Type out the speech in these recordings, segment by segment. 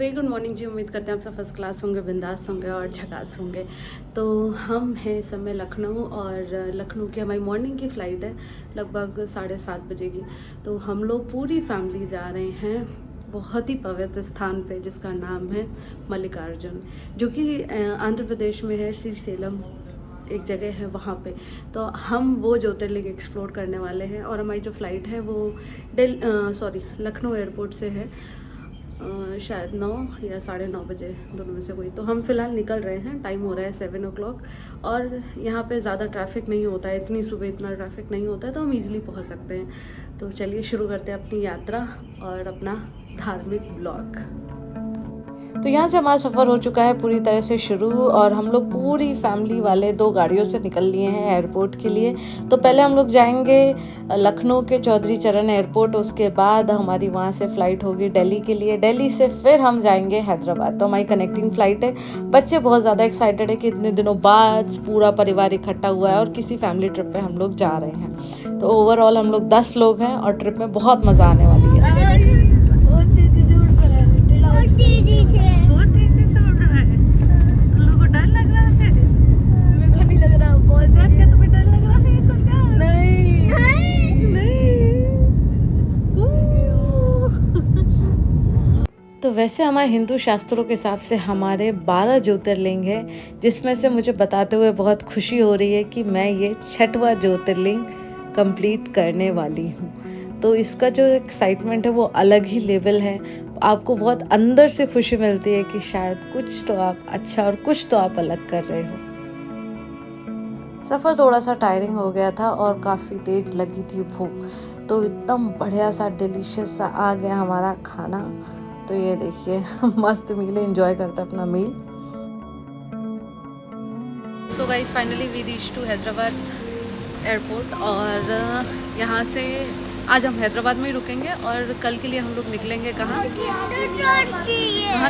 Very good morning जी। उम्मीद करते हैं आप सब फर्स्ट क्लास होंगे, बिंदास होंगे और झकास होंगे। तो हम हैं इस समय लखनऊ, और लखनऊ की हमारी मॉर्निंग की फ़्लाइट है लगभग 7:30 बजे की। तो हम लोग पूरी फैमिली जा रहे हैं बहुत ही पवित्र स्थान पे जिसका नाम है मल्लिकार्जुन, जो कि आंध्र प्रदेश में है। श्रीशैलम एक जगह है वहाँ पे। तो हम वो ज्योतिर्लिंग एक्सप्लोर करने वाले हैं, और हमारी जो फ़्लाइट है वो लखनऊ एयरपोर्ट से है शायद 9 या 9:30 बजे, दोनों में से कोई। तो हम फ़िलहाल निकल रहे हैं, टाइम हो रहा है 7 o'clock, और यहाँ पे ज़्यादा ट्रैफिक नहीं होता है, इतनी सुबह इतना ट्रैफिक नहीं होता है, तो हम इजीली पहुँच सकते हैं। तो चलिए शुरू करते हैं अपनी यात्रा और अपना धार्मिक ब्लॉग। तो यहाँ से हमारा सफ़र हो चुका है पूरी तरह से शुरू, और हम लोग पूरी फैमिली वाले 2 गाड़ियों से निकल लिए हैं एयरपोर्ट के लिए। तो पहले हम लोग जाएंगे लखनऊ के चौधरी चरण एयरपोर्ट, उसके बाद हमारी वहाँ से फ़्लाइट होगी दिल्ली के लिए। दिल्ली से फिर हम जाएंगे हैदराबाद। तो हमारी कनेक्टिंग फ़्लाइट है। बच्चे बहुत ज़्यादा एक्साइटेड है कि इतने दिनों बाद पूरा परिवार इकट्ठा हुआ है और किसी फैमिली ट्रिप पर हम लोग जा रहे हैं। तो ओवरऑल हम लोग 10 लोग हैं और ट्रिप में बहुत मज़ा आने वाली है। तो वैसे हमारे हिंदू शास्त्रों के हिसाब से हमारे 12 ज्योतिर्लिंग हैं, जिसमें से मुझे बताते हुए बहुत खुशी हो रही है कि मैं ये 6वां ज्योतिर्लिंग कंप्लीट करने वाली हूँ। तो इसका जो एक्साइटमेंट है वो अलग ही लेवल है। आपको बहुत अंदर से खुशी मिलती है कि शायद कुछ तो आप अच्छा और कुछ तो आप अलग कर रहे हो। सफ़र थोड़ा सा टायरिंग हो गया था और काफ़ी तेज़ लगी थी भूख, तो एकदम बढ़िया सा डिलीशियस सा आ गया हमारा खाना। तो ये देखिए मस्त मील, एंजॉय करते अपना meal. So guys, finally we reach to Hyderabad airport, और यहाँ से आज हम हैदराबाद में ही रुकेंगे, और कल के लिए हम लोग निकलेंगे कहाँ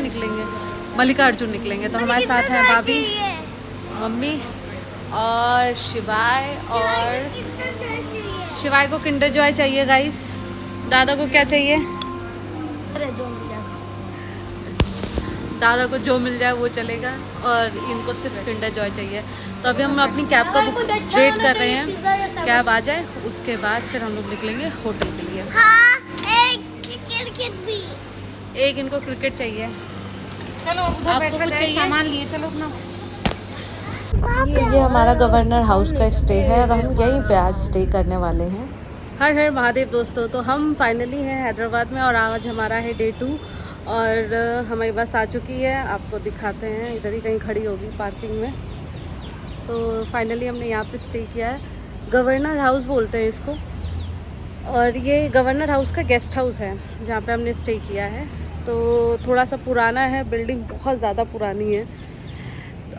निकलेंगे? मल्लिकार्जुन निकलेंगे। तो हमारे साथ हैं भाभी, मम्मी और शिवाय। और शिवाय को किंडर जॉय चाहिए गाइस। दादा को क्या चाहिए? अरे जो मिल जाए। दादा को जो मिल जाए वो चलेगा, और इनको सिर्फ किंडर जॉय चाहिए। तो अभी हम अपनी कैब का वेट कर रहे हैं, कैब आ जाए उसके बाद फिर हम लोग निकलेंगे होटल के लिए। हाँ, क्रिकेट भी। एक इनको क्रिकेट चाहिए। चलो आपको कुछ चाहिए? सामान लिए चलो अपना। ये हमारा गवर्नर हाउस का स्टे है, और हम यहीं पे आज स्टे करने वाले हैं। हर हर महादेव दोस्तों। तो हम फाइनली हैं हैदराबाद में, और आज हमारा है डे 2, और हमारी बस आ चुकी है। आपको दिखाते हैं, इधर ही कहीं खड़ी होगी पार्किंग में। तो फाइनली हमने यहाँ पे स्टे किया है। गवर्नर हाउस बोलते हैं इसको, और ये गवर्नर हाउस का गेस्ट हाउस है जहाँ पे हमने स्टे किया है। तो थोड़ा सा पुराना है, बिल्डिंग बहुत ज़्यादा पुरानी है।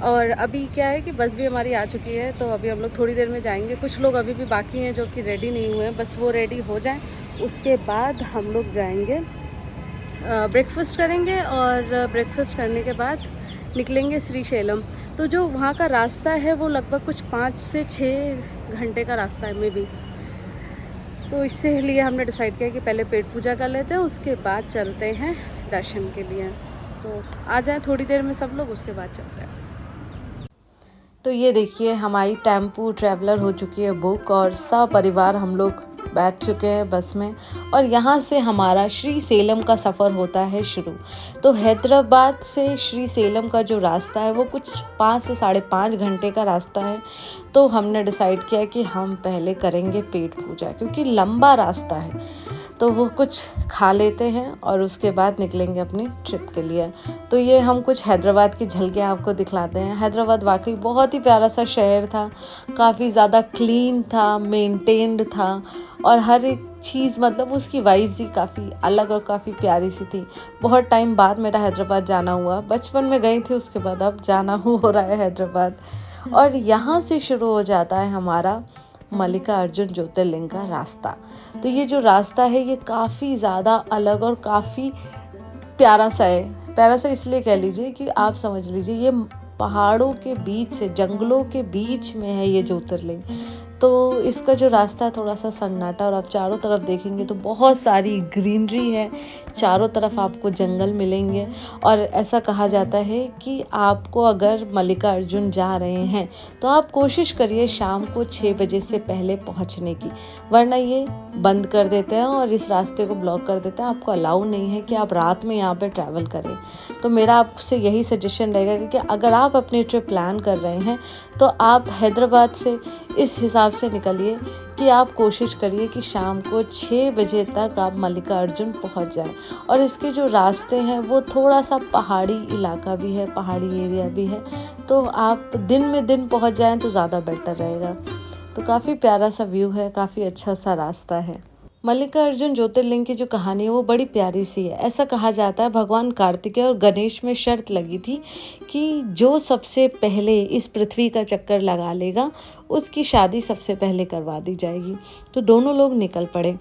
और अभी क्या है कि बस भी हमारी आ चुकी है, तो अभी हम लोग थोड़ी देर में जाएंगे। कुछ लोग अभी भी बाकी हैं जो कि रेडी नहीं हुए हैं, बस वो रेडी हो जाएं, उसके बाद हम लोग जाएंगे, ब्रेकफास्ट करेंगे, और ब्रेकफास्ट करने के बाद निकलेंगे श्रीशैलम। तो जो वहाँ का रास्ता है वो लगभग कुछ 5 से 6 घंटे का रास्ता है मे बी। तो इससे लिए हमने डिसाइड किया कि पहले पेट पूजा कर लेते हैं, उसके बाद चलते हैं दर्शन के लिए। तो आ जाए थोड़ी देर में सब लोग, उसके बाद चलते हैं। तो ये देखिए हमारी टेम्पू ट्रैवलर हो चुकी है बुक, और सब परिवार हम लोग बैठ चुके हैं बस में, और यहाँ से हमारा श्रीशैलम का सफ़र होता है शुरू। तो हैदराबाद से श्रीशैलम का जो रास्ता है वो कुछ 5 से 5.5 घंटे का रास्ता है। तो हमने डिसाइड किया कि हम पहले करेंगे पेट पूजा, क्योंकि लंबा रास्ता है। तो वो कुछ खा लेते हैं और उसके बाद निकलेंगे अपनी ट्रिप के लिए। तो ये हम कुछ हैदराबाद की झलकियाँ आपको दिखलाते हैं। हैदराबाद वाकई बहुत ही प्यारा सा शहर था, काफ़ी ज़्यादा क्लीन था, मेंटेन्ड था और हर एक चीज़ मतलब उसकी वाइब्स ही काफ़ी अलग और काफ़ी प्यारी सी थी। बहुत टाइम बाद मेरा हैदराबाद जाना हुआ, बचपन में गई थी, उसके बाद अब जाना हो रहा है हैदराबाद। और यहाँ से शुरू हो जाता है हमारा मल्लिकार्जुन ज्योतिर्लिंग का रास्ता। तो ये जो रास्ता है ये काफ़ी ज़्यादा अलग और काफ़ी प्यारा सा है। प्यारा सा इसलिए कह लीजिए कि आप समझ लीजिए ये पहाड़ों के बीच से, जंगलों के बीच में है ये ज्योतिर्लिंग। तो इसका जो रास्ता है थोड़ा सा सन्नाटा, और आप चारों तरफ देखेंगे तो बहुत सारी ग्रीनरी है, चारों तरफ आपको जंगल मिलेंगे। और ऐसा कहा जाता है कि आपको अगर मल्लिकार्जुन जा रहे हैं तो आप कोशिश करिए शाम को 6 बजे से पहले पहुंचने की, वरना ये बंद कर देते हैं और इस रास्ते को ब्लॉक कर देते हैं। आपको अलाउ नहीं है कि आप रात में यहाँ पे ट्रैवल करें। तो मेरा आपसे यही सजेशन रहेगा कि अगर आप अपनी ट्रिप प्लान कर रहे हैं तो आप हैदराबाद से इस हिसाब से निकलिए कि आप कोशिश करिए कि शाम को 6 बजे तक आप मल्लिकार्जुन पहुंच जाएं। और इसके जो रास्ते हैं वो थोड़ा सा पहाड़ी इलाका भी है, पहाड़ी एरिया भी है, तो आप दिन में दिन पहुंच जाएं तो ज़्यादा बेटर रहेगा। तो काफ़ी प्यारा सा व्यू है, काफ़ी अच्छा सा रास्ता है। मल्लिकार्जुन ज्योतिर्लिंग की जो कहानी है वो बड़ी प्यारी सी है। ऐसा कहा जाता है भगवान कार्तिकेय और गणेश में शर्त लगी थी कि जो सबसे पहले इस पृथ्वी का चक्कर लगा लेगा उसकी शादी सबसे पहले करवा दी जाएगी। तो दोनों लोग निकल पड़े।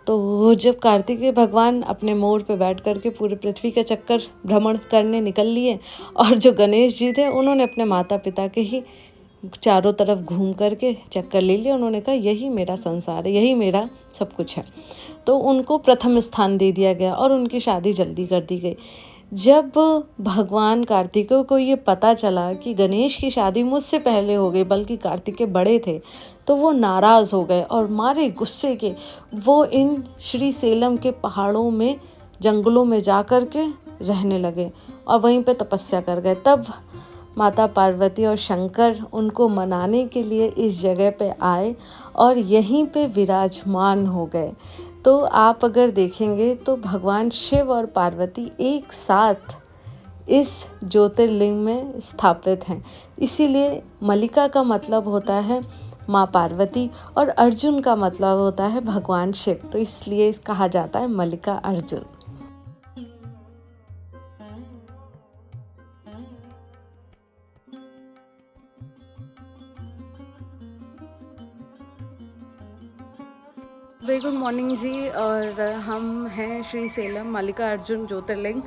तो जब कार्तिकेय भगवान अपने मोर पे बैठ करके पूरे पृथ्वी का चक्कर भ्रमण करने निकल लिए, और जो गणेश जी थे उन्होंने अपने माता पिता के ही चारों तरफ घूम करके चक्कर ले लिया। उन्होंने कहा यही मेरा संसार है, यही मेरा सब कुछ है। तो उनको प्रथम स्थान दे दिया गया और उनकी शादी जल्दी कर दी गई। जब भगवान कार्तिकेय को ये पता चला कि गणेश की शादी मुझसे पहले हो गई, बल्कि कार्तिकेय बड़े थे, तो वो नाराज़ हो गए और मारे गुस्से के वो इन श्री सेलम के पहाड़ों में, जंगलों में जा कर के रहने लगे और वहीं पे तपस्या कर गए। तब माता पार्वती और शंकर उनको मनाने के लिए इस जगह पे आए और यहीं पे विराजमान हो गए। तो आप अगर देखेंगे तो भगवान शिव और पार्वती एक साथ इस ज्योतिर्लिंग में स्थापित हैं। इसीलिए मल्लिका का मतलब होता है माँ पार्वती और अर्जुन का मतलब होता है भगवान शिव। तो इसलिए कहा जाता है मल्लिका अर्जुन। वेरी गुड मॉर्निंग जी। और हम हैं श्री सेलम मल्लिकार्जुन ज्योतिर्लिंग।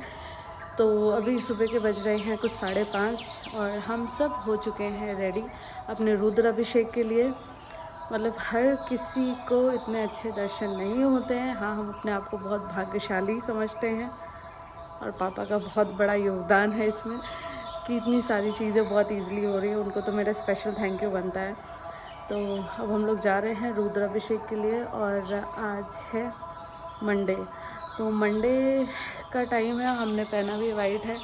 तो अभी सुबह के बज रहे हैं कुछ 5:30 और हम सब हो चुके हैं रेडी अपने रुद्र अभिषेक के लिए। मतलब हर किसी को इतने अच्छे दर्शन नहीं होते हैं। हाँ, हम अपने आप को बहुत भाग्यशाली समझते हैं और पापा का बहुत बड़ा योगदान है इसमें कि इतनी सारी चीज़ें बहुत ईजिली हो रही हैं। उनको तो मेरा स्पेशल थैंक यू बनता है। तो अब हम लोग जा रहे हैं रुद्राभिषेक के लिए और आज है मंडे। तो मंडे का टाइम है, हमने पहना भी वाइट है।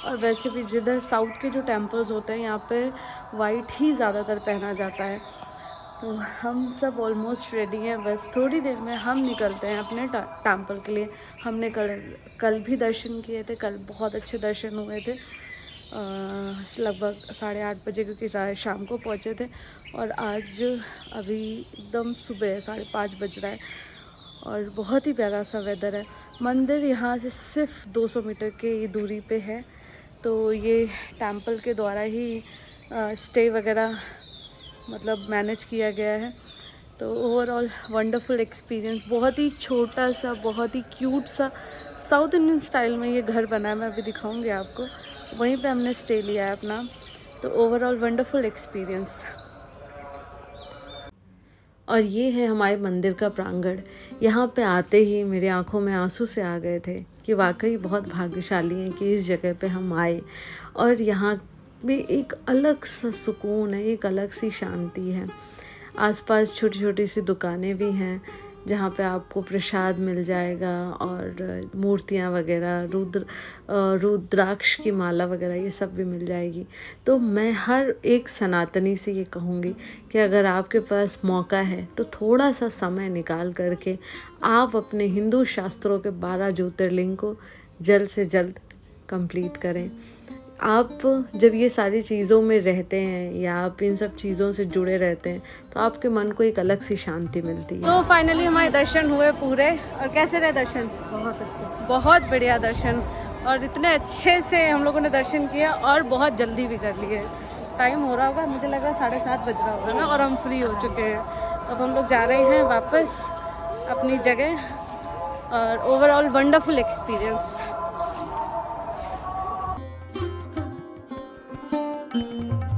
और वैसे भी जिधर साउथ के जो टेम्पल्स होते हैं यहाँ पे वाइट ही ज़्यादातर पहना जाता है। तो हम सब ऑलमोस्ट रेडी हैं, बस थोड़ी देर में हम निकलते हैं अपने टेम्पल के लिए। हमने कल भी दर्शन किए थे, कल बहुत अच्छे दर्शन हुए थे लगभग 8:30 बजे, क्योंकि शाम को पहुँचे थे। और आज अभी एकदम सुबह 5:30 बज रहा है और बहुत ही प्यारा सा वेदर है। मंदिर यहाँ से सिर्फ 200 मीटर की दूरी पे है। तो ये टेम्पल के द्वारा ही स्टे वगैरह मतलब मैनेज किया गया है। तो ओवरऑल वंडरफुल एक्सपीरियंस। बहुत ही छोटा सा, बहुत ही क्यूट सा साउथ इंडियन स्टाइल में ये घर बना है। मैं अभी दिखाऊंगी आपको। वहीं पे हमने स्टे लिया है अपना। तो ओवरऑल वंडरफुल एक्सपीरियंस। और ये है हमारे मंदिर का प्रांगण। यहाँ पे आते ही मेरे आंखों में आंसू से आ गए थे कि वाकई बहुत भाग्यशाली हैं कि इस जगह पे हम आए। और यहाँ में एक अलग सा सुकून है, एक अलग सी शांति है। आसपास छोटी छोटी सी दुकानें भी हैं, जहाँ पे आपको प्रसाद मिल जाएगा और मूर्तियाँ वगैरह, रुद्राक्ष की माला वगैरह ये सब भी मिल जाएगी। तो मैं हर एक सनातनी से ये कहूँगी कि अगर आपके पास मौका है तो थोड़ा सा समय निकाल करके आप अपने हिंदू शास्त्रों के 12 ज्योतिर्लिंग को जल्द से जल्द कंप्लीट करें। आप जब ये सारी चीज़ों में रहते हैं या आप इन सब चीज़ों से जुड़े रहते हैं तो आपके मन को एक अलग सी शांति मिलती है। तो फाइनली हमारे दर्शन हुए पूरे। और कैसे रहे दर्शन? बहुत अच्छे, बहुत बढ़िया दर्शन, और इतने अच्छे से हम लोगों ने दर्शन किया और बहुत जल्दी भी कर लिए। टाइम हो रहा होगा, मुझे लग रहा 7:30 बज रहा होगा ना, और हम फ्री हो चुके हैं। अब हम लोग जा रहे हैं वापस अपनी जगह। और ओवरऑल वंडरफुल एक्सपीरियंस।